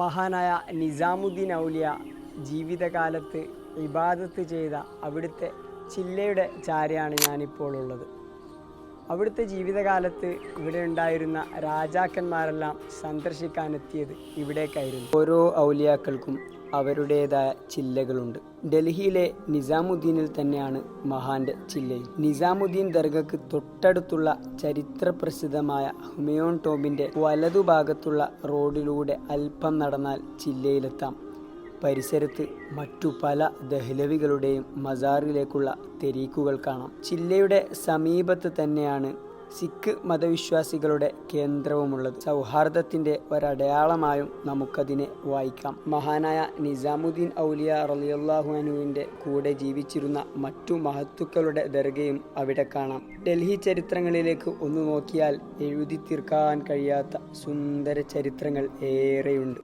മഹാനായ നിസാമുദ്ദീൻ ഔലിയ ജീവിതകാലത്ത് ഇബാദത്ത് ചെയ്ത അവിടുത്തെ ചില്ലയുടെ ചാരയാണ് ഞാനിപ്പോൾ ഉള്ളത്. അവിടുത്തെ ജീവിതകാലത്ത് ഇവിടെ ഉണ്ടായിരുന്ന രാജാക്കന്മാരെല്ലാം സന്ദർശിക്കാനെത്തിയത് ഇവിടേക്കായിരുന്നു. ഓരോ ഔലിയാക്കൾക്കും അവരുടേതായ ചില്ലകളുണ്ട്. ഡൽഹിയിലെ നിസാമുദ്ദീനിൽ തന്നെയാണ് മഹാന്റെ ചില്ലയും. നിസാമുദ്ദീൻ ദർഗയ്ക്ക് തൊട്ടടുത്തുള്ള ചരിത്രപ്രസിദ്ധമായ ഹുമയൂൺ ടോംബിന്റെ വലതുഭാഗത്തുള്ള റോഡിലൂടെ അല്പം നടന്നാൽ ചില്ലയിലെത്താം. പരിസരത്ത് മറ്റു പല ദഹ്ലവികളുടെയും മസാറിലേക്കുള്ള തെരീക്കുകൾ കാണാം. ചില്ലയുടെ സമീപത്ത് തന്നെയാണ് സിഖ് മതവിശ്വാസികളുടെ കേന്ദ്രവുമുള്ളത്. സൗഹാർദ്ദത്തിൻ്റെ ഒരടയാളമായും നമുക്കതിനെ വായിക്കാം. മഹാനായ നിസാമുദ്ദീൻ ഔലിയ റളിയല്ലാഹു അൻഹുവിൻ്റെ കൂടെ ജീവിച്ചിരുന്ന മറ്റു മഹത്തുക്കളുടെ ദർഗയും അവിടെ കാണാം. ഡൽഹി ചരിത്രങ്ങളിലേക്ക് ഒന്ന് നോക്കിയാൽ എഴുതി തീർക്കാൻ കഴിയാത്ത സുന്ദര ചരിത്രങ്ങൾ ഏറെയുണ്ട്.